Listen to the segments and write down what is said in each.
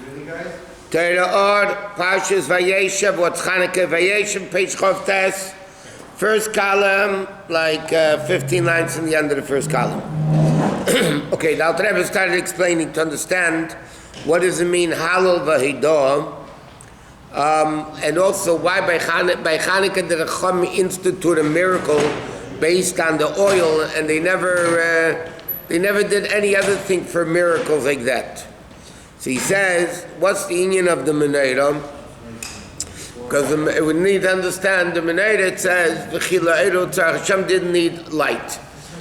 Really, guys? Torah Or, Parshas Vayeshev, what's Chanukah Vayeshev, page Chavtes, first column, like 15 lines in the end of the first column. Okay, the Alter Rebbe started explaining to understand what does it mean Halal Vahidah, and also why by Chanukah did the Chum institute a miracle based on the oil, and they never did any other thing for miracles like that. So he says, what's the union of the Menorah? Because we need to understand the Menorah. It says Hashem didn't need light.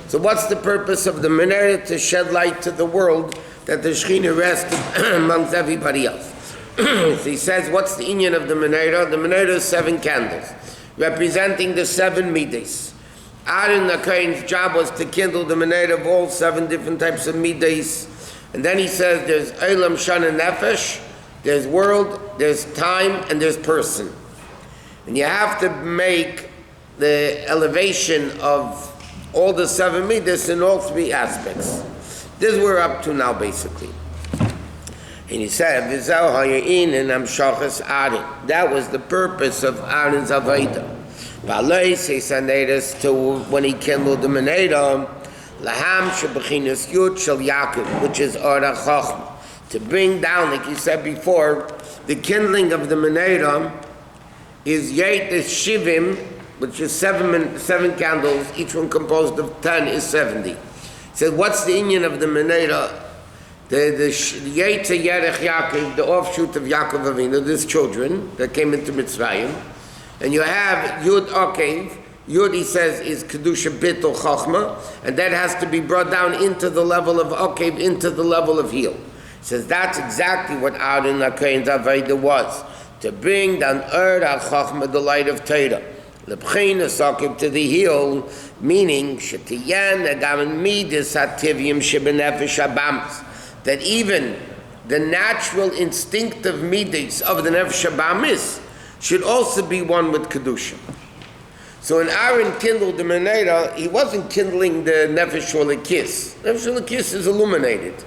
So what's the purpose of the Menorah? To shed light to the world, that the Shekhinah rested amongst everybody else. So he says, what's the union of the Menorah? The Menorah is 7 candles, representing the 7 midas. Aaron the Kohen's job was to kindle the Menorah of all 7 different types of midas. And then he says there's Olam, Shana, Nefesh, there's world, there's time, and there's person. And you have to make the elevation of all the 7 midas in all 3 aspects. This we're up to now, basically. And he said, that was the purpose of Aaron's Avodah. To when he kindled the Menorah, Laham shebechinas Yud shel Yaakov, which is Ora Chochma, to bring down, like you said before, the kindling of the Menorah is Yeit Shivim, which is 7 candles, each one composed of 10 is 70. He said, what's the union of the Menorah? The Yeit Yerech Yaakov, the offshoot of Yaakov Avinu, these children that came into Mitzrayim, and you have Yud Okev. Yud, he says, is Kedusha Bittul Chochma, and that has to be brought down into the level of Okev, into the level of heel. He says that's exactly what Aaron HaKohen's Avodah was, to bring down Chochma, the light of Torah. Lebchinas Okev, to the heel, meaning Shetiyan Agam Midas Hativim Shebenefesh Habamas, that even the natural instinctive midas of the Nefesh Habamis should also be one with Kedusha. So when Aaron kindled the Menorah, he wasn't kindling the Nefesh Holakis. Nefesh Holakis is illuminated.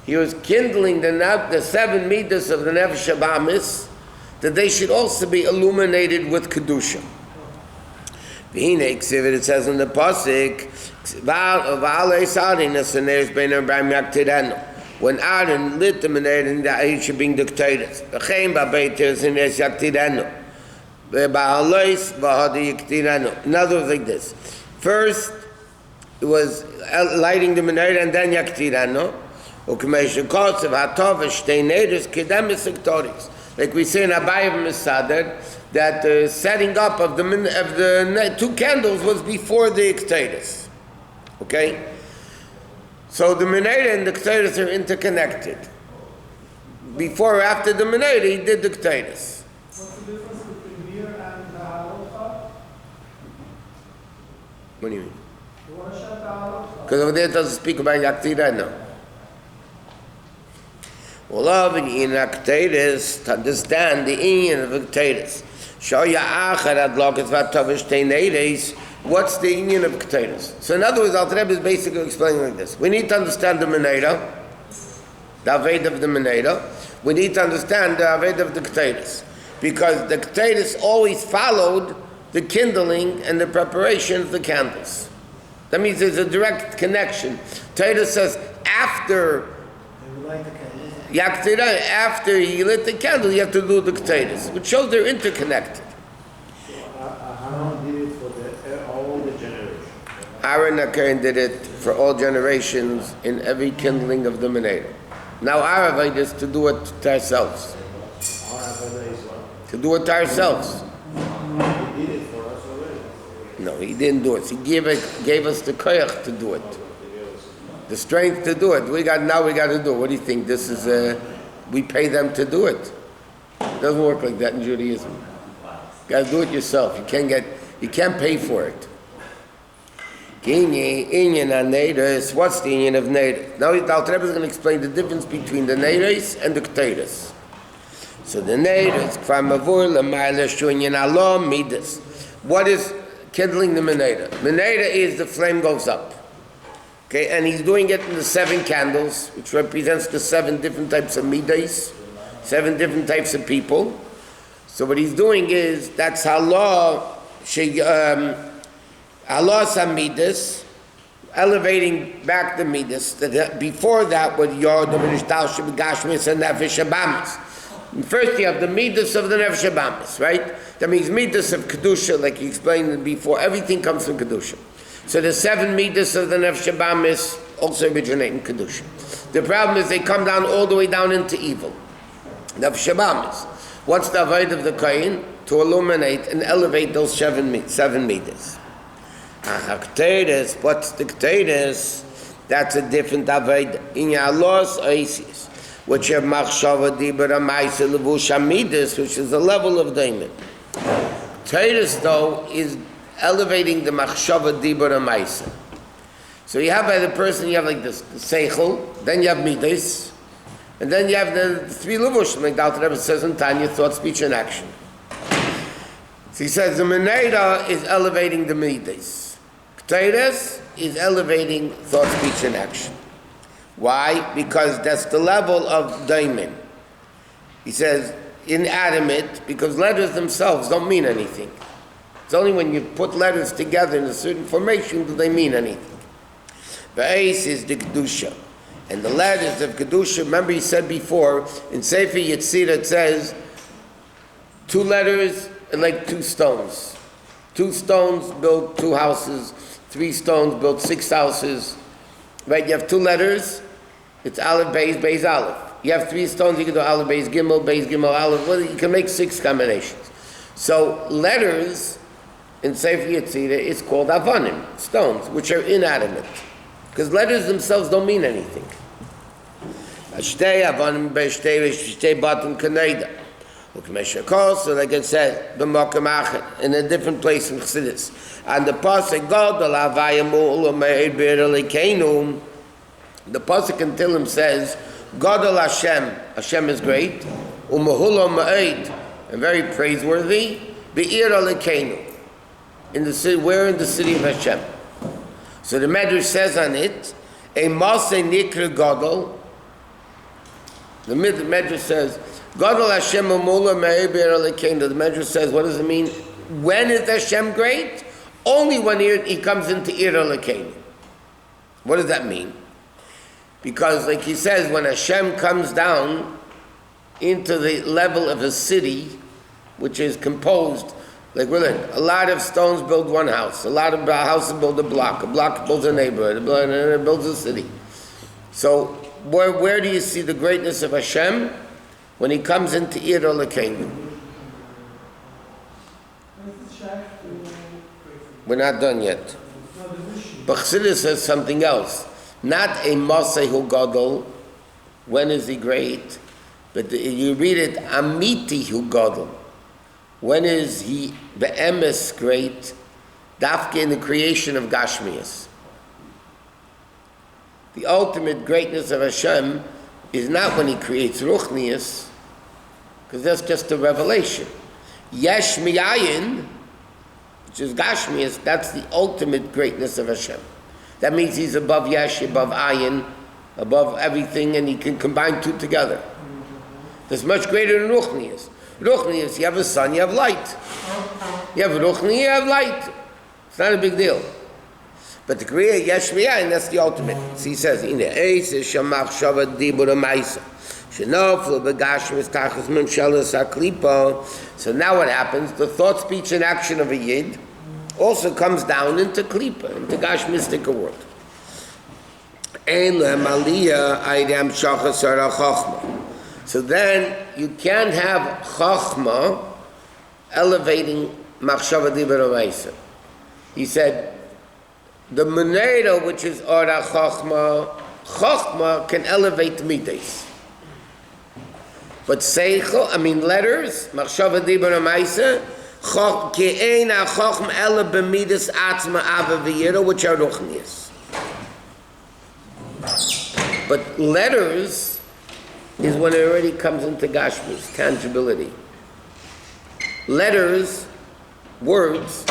He was kindling the 7 midas of the Nefesh Habamis, that they should also be illuminated with Kedusha. It says in the Pasuk, when Aaron lit the Menorah, he should bring the Ketores. In other words, like this. First, it was lighting the Menorah and then Yaktirano. Like we say in Rabbi Mesader, that the setting up of the 2 candles was before the Ketores. Okay? So the Menorah and the Ketores are interconnected. Before or after the Menorah, he did the Ketores. What do you mean? Because over there it doesn't speak about Yaktira, no. Well, in Yaktires, to understand the Indian of Yaktires. What's the Indian of Yaktires? So in other words, Alter Rebbe is basically explaining like this. We need to understand the Menorah, the Aved of the Menorah. We need to understand the Aved of the Yaktires. Because the Yaktires always followed the kindling and the preparation of the candles. That means there's a direct connection. Torah says after after you lit the candle, you have to do the Ketores, which shows they're interconnected. Aaron did it for all the generations. Aaron HaKohen did it for all generations in every kindling of the Menorah. Now our avodah is to do it to ourselves. To do it to ourselves. He did it for us already. No, he didn't do it. He gave us the koyach to do it, the strength to do it. We got to do it. What do you think? This is we pay them to do it. It doesn't work like that in Judaism. You got to do it yourself. You can't pay for it. What's the union of neiros? Now the Alter Rebbe is going to explain the difference between the neiros and the ketores. So the neiros, what is kindling the menorah? Menorah is the flame goes up. Okay, and he's doing it in the 7 candles, which represents the 7 different types of midas. 7 different types of people. So what he's doing is, that's Allah Samidus, elevating back the Midas. Before that, with Yod, Nishtal, Gashmis, and Nefesh Abamis. First you have the Midas of the Nefesh Abamis, right? That means Midas of Kedusha, like he explained before, everything comes from Kedusha. So the 7 Midas of the Nefesh Abamis also originate in Kedusha. The problem is they come down all the way down into evil. Nefesh Abamis. What's the avoid of the Kohen? To illuminate and elevate those 7 Midas. What's the Ketores? That's a different avoid. In Allah's Oasis, which have Machshava Dibra Maisa Levush Midas, which is the level of Daimon. Ketores, though, is elevating the Machshava Dibra Maisa. So you have by the person, you have like this Seichel, then you have Midas, and then you have the 3 Levushim, like the Alter Rebbe says in Tanya, thought, speech, and action. So he says the Menorah is elevating the Midas. Ketores is elevating thought, speech, and action. Why? Because that's the level of Daimon. He says inanimate, because letters themselves don't mean anything. It's only when you put letters together in a certain formation do they mean anything. Vayeshev is the Kedusha. And the letters of Kedusha, remember he said before, in Sefer Yetzirah it says, 2 letters are like 2 stones. 2 stones build 2 houses, 3 stones build 6 houses. Right, you have 2 letters, it's Aleph, Beis, Aleph. You have 3 stones, you can do Aleph, Beis, Gimel, Aleph. Well, you can make 6 combinations. So letters in Sefer Yetzirah is called Avanim, stones, which are inanimate. Because letters themselves don't mean anything. So like I said, in a different place in Chassidus. And the Pasuk the Pasuk in Tehillim says, Gadol Hashem is great, and very praiseworthy, Be'ir Alekeinu, in the city, we're in the city of Hashem. So the Medrash says on it, a Maseh Nikra Gadol, the Medrash says, Gadol Hashem Umula Me'ir Be'ir Alekeinu. The Medrash says, what does it mean? When is Hashem great? Only when he comes into Ir Alekeinu. What does that mean? Because like he says, when Hashem comes down into the level of a city, which is composed, like we're learning, a lot of stones build one house, a lot of houses build a block builds a neighborhood, a block builds a city. So where do you see the greatness of Hashem? When he comes into Ir Alekeinu. We're not done yet. But Chassidus says something else. Not a Masehu Gadol, when is he great? But you read it, Amiti Hu Gadol. When is he Be'emes great? Dafke in the creation of Gashmias. The ultimate greatness of Hashem is not when he creates Ruchnias, because that's just a revelation. Yesh Miyayin, which is Gashmias, that's the ultimate greatness of Hashem. That means he's above Yesh, above Ayin, above everything, and he can combine 2 together. That's much greater than Ruchnias. Ruchnias, you have a sun, you have light. You have Ruchni, you have light. It's not a big deal. But the Kriya Yesh Miyayin, that's the ultimate. So he says, in the Eis is Shamach Shavad Dibur Amaisa. Shenoflu Begashmis Tachas Memshelas HaKlipa. So now what happens? The thought, speech, and action of a Yid also comes down into Klipa, into Gashmistic world. So then you can't have Chachma elevating Machshava Dibur Amaisa. He said, the Menorah, which is Ora Chachma can elevate Midas. But Seichel, letters, Machshava Dibur Amaisa, Ke'ein HaChachma Ela B'Midas Atzma Ava V'Yira, which are Ruchnias. But letters is when it already comes into Gashmis, tangibility. Letters, words,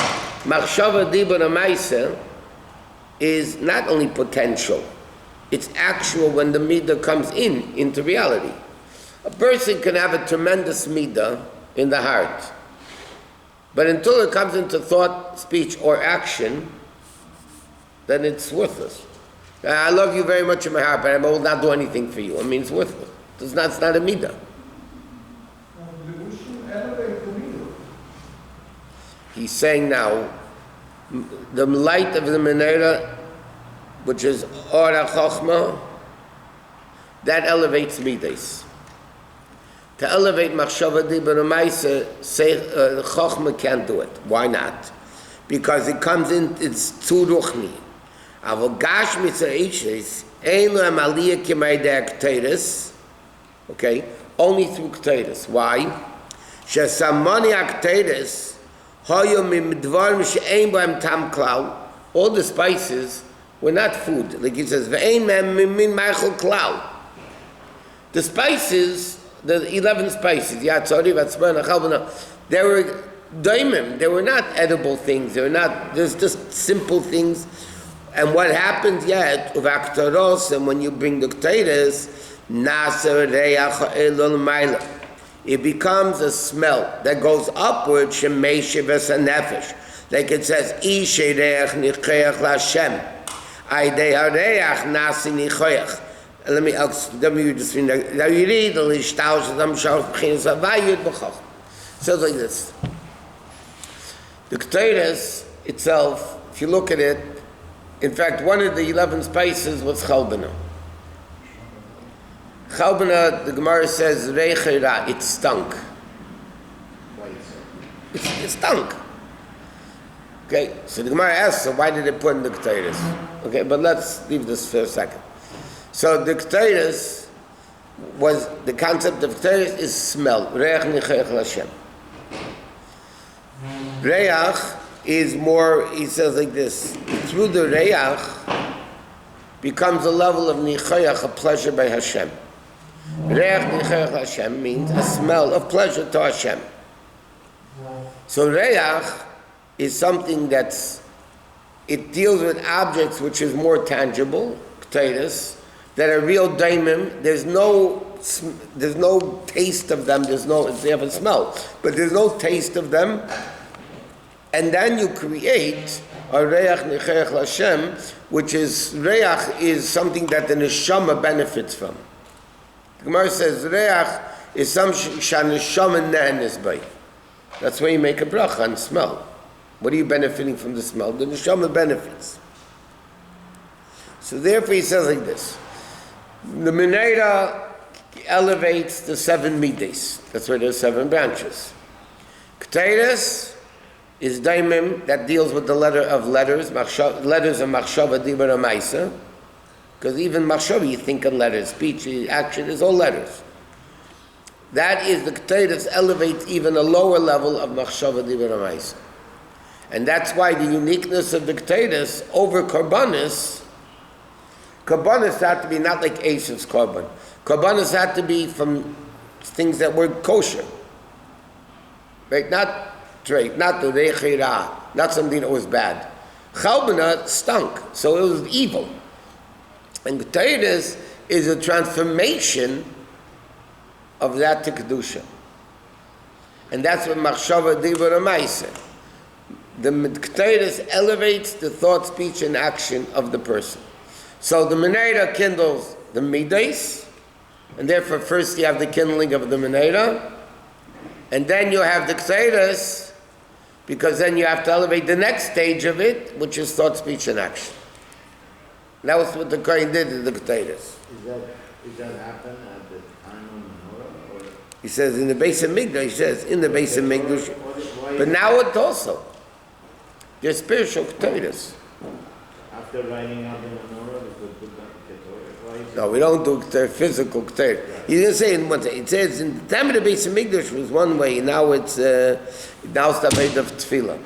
Machshava Dibur Amaisa, is not only potential, it's actual when the midah comes into reality. A person can have a tremendous midah in the heart, but until it comes into thought, speech, or action, then it's worthless. I love you very much in my heart, but I will not do anything for you. I mean, it's worthless. It's not a midah. He's saying now, the light of the Menorah, which is Ora Chochma, that elevates midas. To elevate Machshava Dibur U'Maisa, Chochma can't do it. Why not? Because it comes in, it's too ruchni. Avol Gashmi Tzar'iches, Ein Lo Amaliyah K'may De'Akteris, okay, only through Kteris. Why? Shesamoni Akteris, Hoyo Mimdvarim She'ein B'hem Tam Klau, all the spices were not food. Like he says, Ve'ein Mem Min Ma'achol Klau. The spices, the 11 spices, Yatzori, Vatzman, Achalbana, they were daimim, they were not edible things, they were not, there's just simple things. And what happens yet, Uvaktaros, and when you bring the Kteres, Nasser Reach Elul Maila, it becomes a smell that goes upward, Shemeshe Vesanefesh. Like it says, Ishe Reach Nicheach Lashem, Aidei HaReach Nasi Nicheach. Let me just read. Now you read the Lishtaush Adam Shalf B'chinas Havayud B'choch. Says like this. The Kteres itself, if you look at it, in fact, one of the 11 spices was Chalbana. Chalbana, the Gemara says, Reichera, it stunk. It stunk. Okay, so the Gemara asks, so why did it put in the Kteres? Okay, but let's leave this for a second. So the Kteres was, the concept of Kteres is smell. Reach nichech Lashem. Reach is more, he says like this, through the Reach becomes a level of nichech, a pleasure by Hashem. Reach nichech Hashem means a smell of pleasure to Hashem. So Reach is something that's, it deals with objects which is more tangible, Kteres, that are real daimim. There's no taste of them. They have a smell, but there's no taste of them. And then you create a reach nichech Lashem, which is reach is something that the neshama benefits from. The Gemara says reach is some shaneshama nehenes by. That's why you make a bracha on smell. What are you benefiting from the smell? The neshama benefits. So therefore he says like this. The Menorah elevates the 7 midas. That's why there's 7 branches. Kteres is daimim, that deals with the letter of letters, letters of Machshava Dibur U'Maisa, because even Machshava you think in letters, speech, action is all letters. That is, the Kteres elevates even a lower level of Machshava Dibur U'Maisa. And that's why the uniqueness of the Kteres over Korbanos had to be not like Esav's korban. Korbanos had to be from things that were kosher. Right? Not straight, not the Reichera, not something that was bad. Chalbana stunk, so it was evil. And Kteres is a transformation of that to Kedusha. And that's what Machshava Dibur U'Maisa. The Kteres elevates the thought, speech, and action of the person. So the Menorah kindles the midas, and therefore first you have the kindling of the Menorah, and then you have the Kteres, because then you have to elevate the next stage of it, which is thought, speech, and action. That was what the Kohen did in the Kteres. Did that happen at the time of Menorah? He says in the base of Migdash, he says in the base of Migdash, but now it also, there's spiritual Kteres. After writing out the Menorah, we could put the Torah. No, we don't do physical Kteres. He's going to say in one thing. It says in the time of the base of Migdash was one way, now it's the Aved of Tefillah.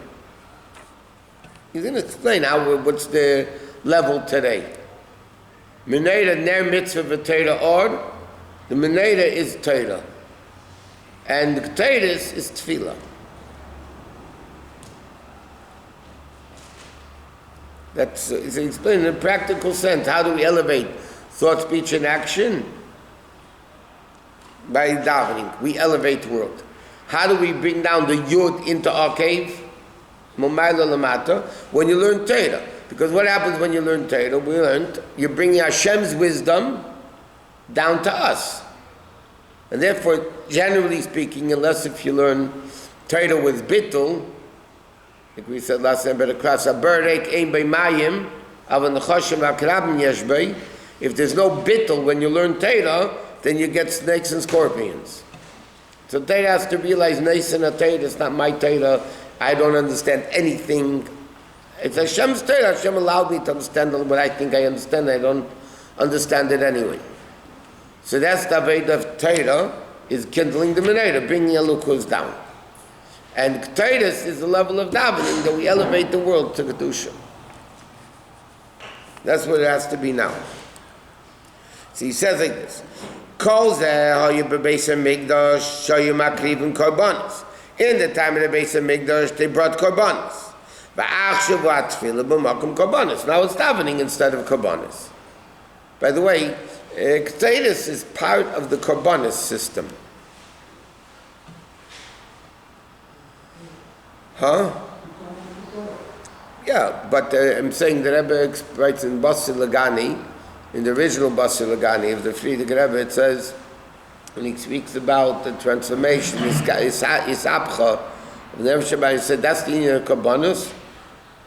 He's going to explain what's the level today. Menorah ner mitzvah v'Torah or, the Menorah is Torah. And the Kteres is Tefillah. That's it's explained in a practical sense. How do we elevate thought, speech, and action? By davening, we elevate the world. How do we bring down the Yud into our cave? Momayla lamata. When you learn Torah. Because what happens when you learn Torah? We learned, you're bringing Hashem's wisdom down to us. And therefore, generally speaking, unless if you learn Torah with bittul, like we said last time, better class, if there's no bittul when you learn Torah, then you get snakes and scorpions. So Torah has to realize, nice and a Torah, it's not my Torah, I don't understand anything. It's Hashem's Torah. Hashem allowed me to understand what I think I understand. I don't understand it anyway. So that's the way of Torah, is kindling the Menorah, bringing Elokus down. And Torah is the level of davening that we elevate the world to Kedusha. That's what it has to be now. So he says like this: Kol zeh hayu bebeis hamikdash shayu makrivim korbanos. In the time of the Beis Hamikdash, they brought korbanos. Va'achshav va'atfilah b'makom korbanos. Now it's davening instead of korbanos. By the way, Chassidus is part of the korbanos system. Huh? Yeah, but I'm saying the Rebbe writes in Basir Lagani, in the original Basir Lagani of the Friedrich Rebbe, it says, when he speaks about the transformation, Isabcha, and the Rebbe said that's the union of korbanos,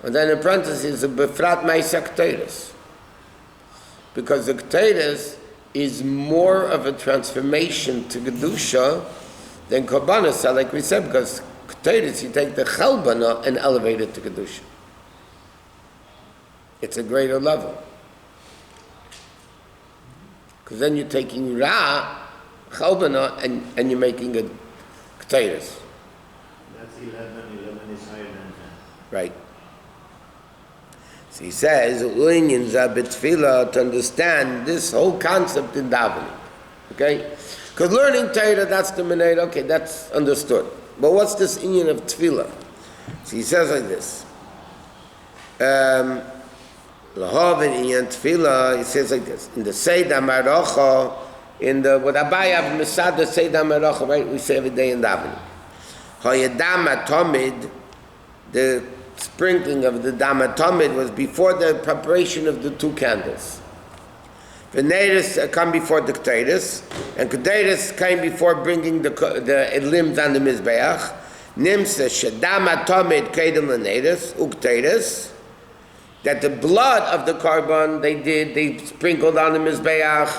and then in parentheses, a befrat ma'asak Torahs. Because the Torahs is more of a transformation to Kedusha than korbanos, like we said, because Torahs, you take the chelbana and elevate it to Kedusha. It's a greater level. Because then you're taking Ra, chelbana, and you're making a Torahs. That's 11 is higher than 10. Right. So he says, to understand this whole concept in davening. Okay? Because learning Torah, that's the Menorah, okay, that's understood. But what's this inyan of tefillah? So he says like this. Lahav in inyan tefillah, he says like this. In the Seidah Menorah, in the, what Rabbi have Masada Seidah Menorah, right? We say every day in davening. Hayadam atomid, the sprinkling of the dam atomid was before the preparation of the two candles. The Neiris come before the Keteiris, and Keteiris came before bringing the limbs on the Mizbeach. Nimsa Shadam atomid Kedem Neiris, Ukteiris, that the blood of the carbon they sprinkled on the Mizbeach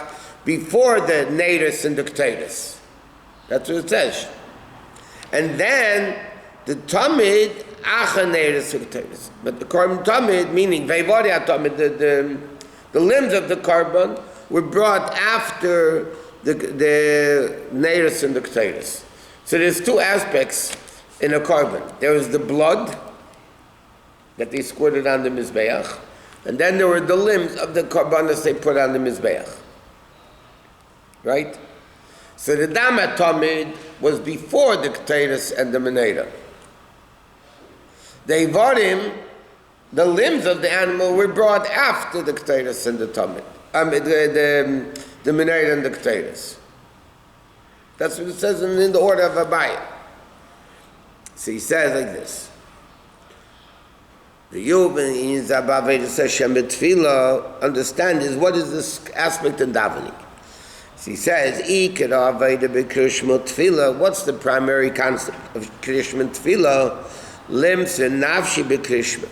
before the Neiris and the Keteiris. That's what it says. And then the Tamid, Acha Neiris Keteiris. But the carbon Tamid, meaning Vayvari Tamid, the limbs of the carbon were brought after the Neiris and the Keteiris. So there's two aspects in a carbon. There was the blood that they squirted on the Mizbeach, and then there were the limbs of the carbonas they put on the Mizbeach. Right? So the Dam Tamid was before the Keteiris and the Menorah. The Ivarim, the limbs of the animal, were brought after the Keteiris and the Tamid. The Menorah and the Keteiris. That's what it says in the order of Rabbi. So he says like this. The Yuban in Zabavedas Hashem Tefillah, understand is what is this aspect in davening. So he says, what's the primary concept of Krishma Tefillah? Limbs and nafshi b'krishma.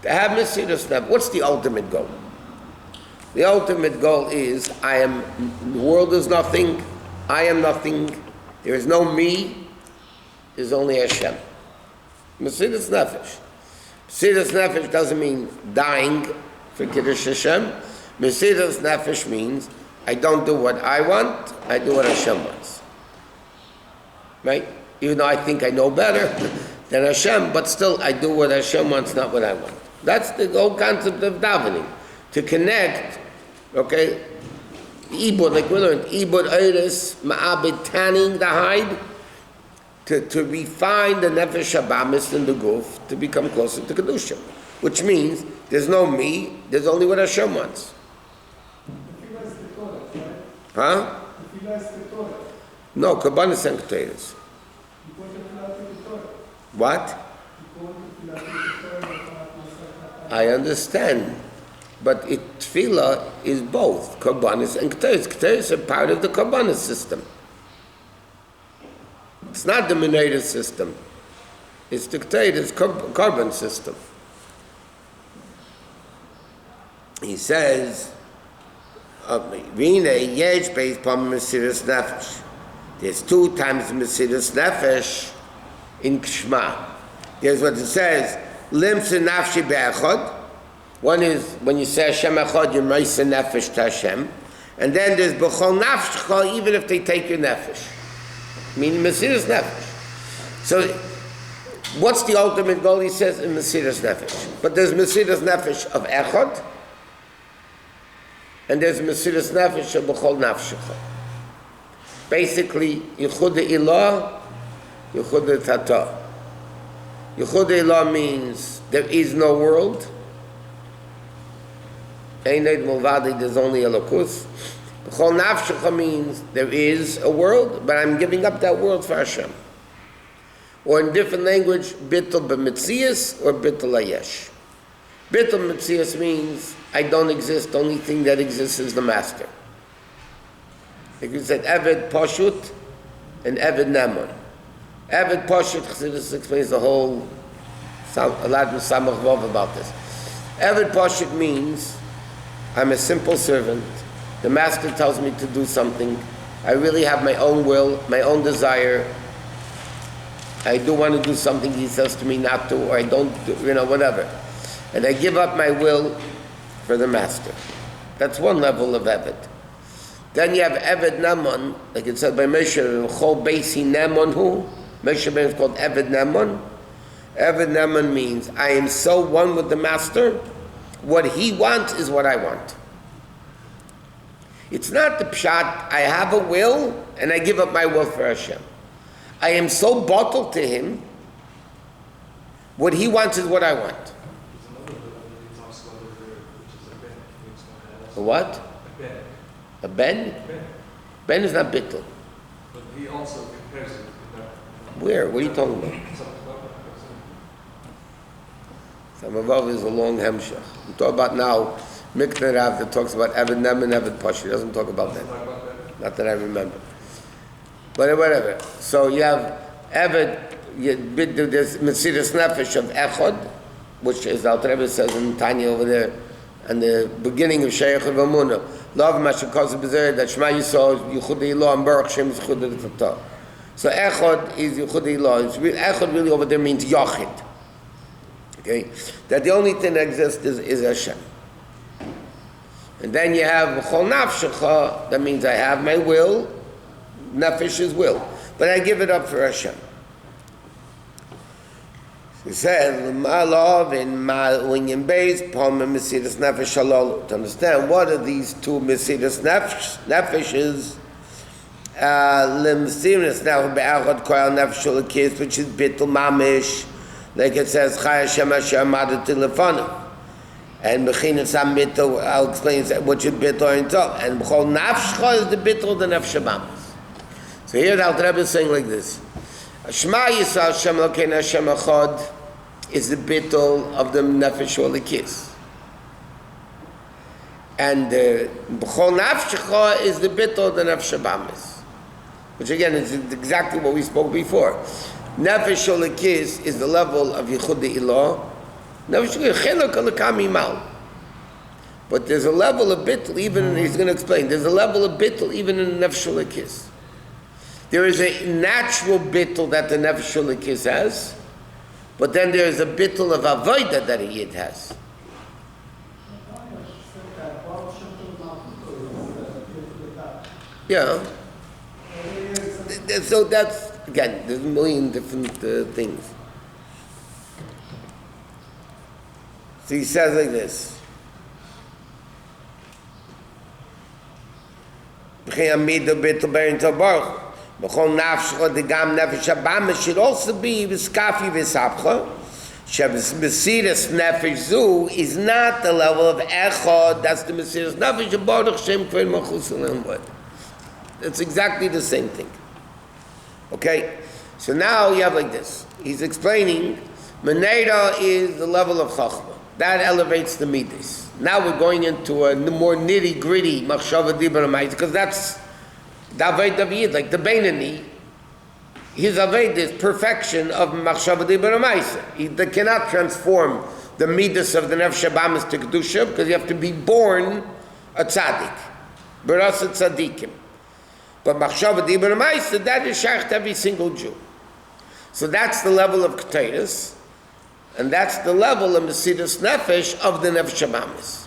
To have Mesiras Nefesh. What's the ultimate goal? The ultimate goal is, the world is nothing, I am nothing, there is no me, there's only Hashem. Mesiras Nefesh. Mesiras Nefesh doesn't mean dying for Kiddush Hashem. Mesiras Nefesh means, I don't do what I want, I do what Hashem wants. Right? Even though I think I know better than Hashem, but still I do what Hashem wants, not what I want. That's the whole concept of davening. To connect, okay, Ibud, like we learned, Ibud Eiris, Ma'abid, tanning the hide, to refine the Nefesh Habamis in the Guf, to become closer to Kedusha. Which means, there's no me, there's only what Hashem wants. Huh? No, Kabbanis and Ketores. What? I understand. But tefillah is both Kabbanis and Ketores. Ketores are part of the Kabbanis system. It's not the Menorah system. It's the Ketores carbon system. He says, there's 2 times Mesiras Nefesh in Kshma. Here's what it says, Limsa Nafshi Be'echad. One is, when you say Hashem Echad, you Meisa Nefesh to Hashem. And then there's B'chol Nafshcha, even if they take your Nefesh. Meaning Mesiras Nefesh. So, what's the ultimate goal? He says in Mesiras Nefesh. But there's Mesiras Nefesh of Echad, and there's Mesiras Nefesh of B'chol Nafshecha. Basically, Yichud Ilah, Yichud Tata. Yichud Ilah means there is no world. Eined Mulvadi, there's only Elokus. B'chol Nafshecha means there is a world, but I'm giving up that world for Hashem. Or in different language, Bittul B'Metzias or Bittul Ayesh. Bittul Metzias means I don't exist, the only thing that exists is the master. Like you said, Eved Pashut and Eved Naman. Eved Pashut, Chassidus explains the whole, a lot of Samach Vav about this. Eved Pashut means I'm a simple servant. The master tells me to do something. I really have my own will, my own desire. I do want to do something he says to me not to, or I don't do, whatever. And I give up my will for the master. That's one level of Eved. Then you have Eved Naman, like it said by Moshe, Chol Beisi Naman Hu. Moshe is called Eved Naman. Eved Naman means I am so one with the master, what he wants is what I want. It's not the pshat, I have a will and I give up my will for Hashem. I am so bottled to him, what he wants is what I want. A what? A ben? Ben is not bittul. But he also compares it to that. Where? What are you talking about? Samavav is a long hemshach. We talk about now Mikneh Rav that talks about Eved Nem and Eved Pash. He doesn't talk about that. Not that I remember. But whatever. So you have Eved, there's Mesiras Nefesh of Echad, which is Alter Rebbe says in Tanya over there, and the beginning of Sheikh of Amunah. Love Mashakaz Bezer, that Shema Yisrael, Yichud Ilah, and Baruch Shem is Yichud Tata. So Echad is Yichud Ilah. Echad really over there means Yachid. Okay? That the only thing that exists is Hashem. And then you have Chol Nafshecha, that means I have my will, Nefesh is will, but I give it up for Hashem. He said, to understand what are these two Mesiras Nefeshes, which is Bittul Mamish, like it says, and Mechinas HaMittul, I'll explain which is Bittul and Tov, and B'chol Nafshcha is the Bittul, the Nefesh Mamis. So here the Alter Rebbe is saying like this, Shema Yisrael Hashem Elokeinu Hashem Echad is the bittul of the Nefesh Olikis. And B'chol Nafshecha is the bittul of the Nefesh Abamis. Which again is exactly what we spoke before. Nefesh Olikis is the level of Yichud Ilah. Nefesh Olikis, but there's a level of bittul, even, he's going to explain, there's a level of bittul even in the Nefesh Olikis. There is a natural bittul that the Nefesh Olikis has, but then there is a bittul of avodah that a yid has. Yeah. So that's, again, there's a million different things. So he says like this. B'chol nafshecha degam nefesh habamis should also be v'skafi v'sapcha. Mesiras Nefesh Zu is not the level of Echad. That's the Mesiras Nefesh of Baruch Shem Kvein Malchus Olam. It's exactly the same thing. Okay? So now you have like this. He's explaining, Menorah is the level of Chachma. That elevates the Midas. Now we're going into a more nitty-gritty Machshava Dibur Ma'aseh, because that's the Aved of Yid, like the Beinani. His Aved is perfection of Machshava Dibur Ma'aseh. They cannot transform the Midas of the Nefesh Habahamis to Kedusha, because you have to be born a tzaddik. Berasa tzaddikim. But Machshava Dibur Ma'aseh, that is shaykh to every single Jew. So that's the level of Keteiros, and that's the level of Mesidus Nefesh of the Nefesh Habahamis.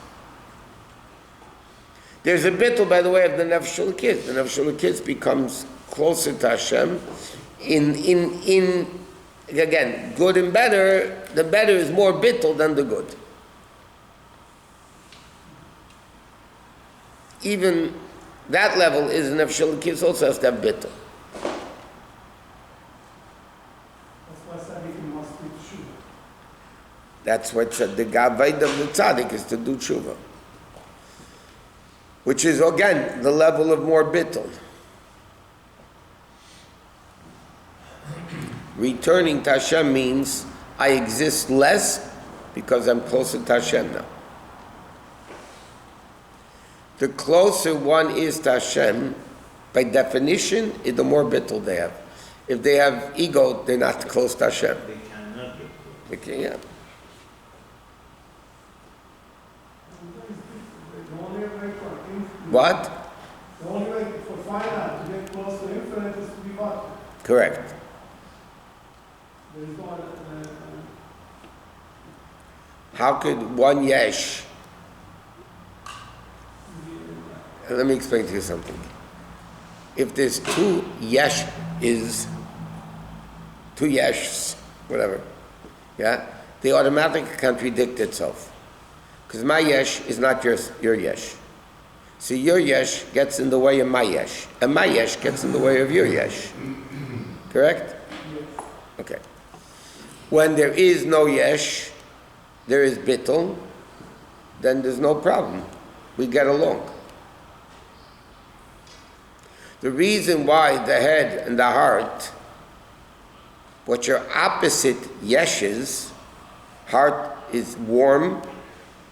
There's a bittul, by the way, of the Nefesh Elokis. The Nefesh Elokis becomes closer to Hashem in again, good and better. The better is more bittul than the good. Even that level is Nefesh Elokis also has to have bittul. That's what said the Gavaid of the Tzaddik is to do tshuva, which is again the level of more bittul. Returning to Hashem means I exist less because I'm closer to Hashem now. The closer one is to Hashem, by definition, the more bittul they have. If they have ego, they're not close to Hashem. They cannot be. They can, yeah. What? The only way for finite to get close to infinite is to be what? Correct. There is no How could one yesh? Let me explain to you something. If there's two yeshs, whatever, yeah, they automatically contradict itself. Because my yesh is not your yesh. So your yesh gets in the way of my yesh, and my yesh gets in the way of your yesh. Correct? Okay. When there is no yesh, there is bittul, then there's no problem. We get along. The reason why the head and the heart, what your opposite yeshes, heart is warm,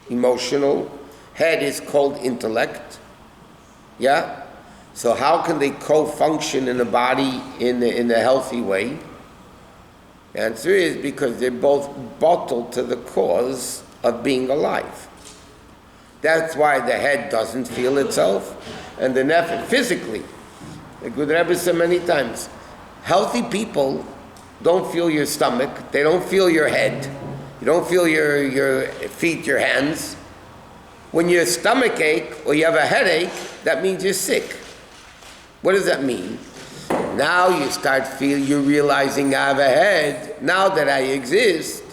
emotional, head is cold intellect, yeah? So how can they co-function in the body in a healthy way? The answer is because they're both bottled to the cause of being alive. That's why the head doesn't feel itself, and the nefesh, physically, like the Rabbi said many times, healthy people don't feel your stomach, they don't feel your head, you don't feel your feet, your hands. When your stomach ache or you have a headache, that means you're sick. What does that mean? Now you're realizing I have a head, now that I exist,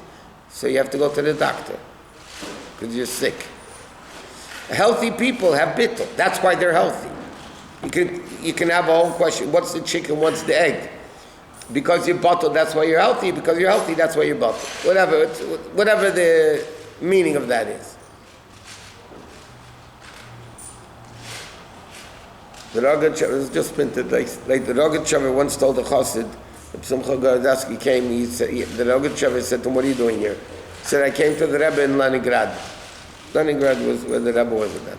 so you have to go to the doctor, because you're sick. Healthy people have bittul, that's why they're healthy. You can have a whole question, what's the chicken, what's the egg? Because you're bottled, that's why you're healthy, because you're healthy, that's why you're bottled. Whatever the meaning of that is. The Rogatchover was just printed, like the Rogatchover once told the Chassid, Simcha Gorodatsky came, the Rogatchover said to him, what are you doing here? He said, I came to the Rebbe in Leningrad. Leningrad was where the Rebbe was at that.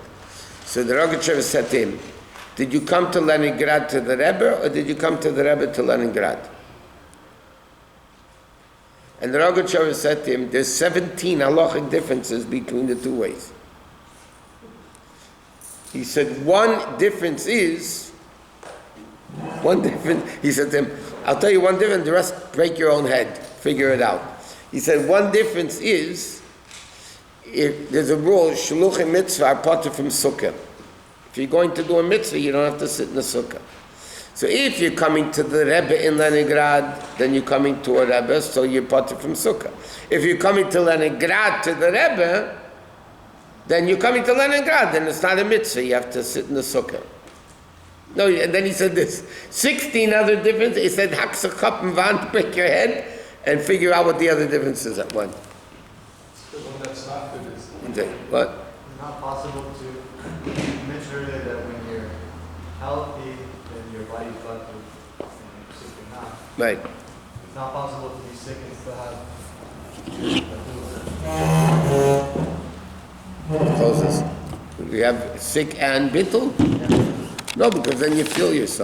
So the Rogatchover said to him, did you come to Leningrad to the Rebbe, or did you come to the Rebbe to Leningrad? And the Rogatchover said to him, there's 17 halachic differences between the two ways. He said, one difference, he said to him, I'll tell you one difference, the rest break your own head, figure it out. He said, one difference is, if there's a rule, shluchim mitzvah are parted from sukkah. If you're going to do a mitzvah, you don't have to sit in the sukkah. So if you're coming to the Rebbe in Leningrad, then you're coming to a Rebbe, so you're parted from sukkah. If you're coming to Leningrad to the Rebbe, then you're coming to Leningrad, then it's not a mitzvah, you have to sit in the sukkah. No, and then he said this, 16 other differences, he said, haksakap and van, break your head, and figure out what the other differences are. One. The one that's not good is. What? It's not possible to measure that when you're healthy, then your body's got to Right. It's not possible to be sick and still have. Closes. You have sick and bittul? No, because then you feel yourself.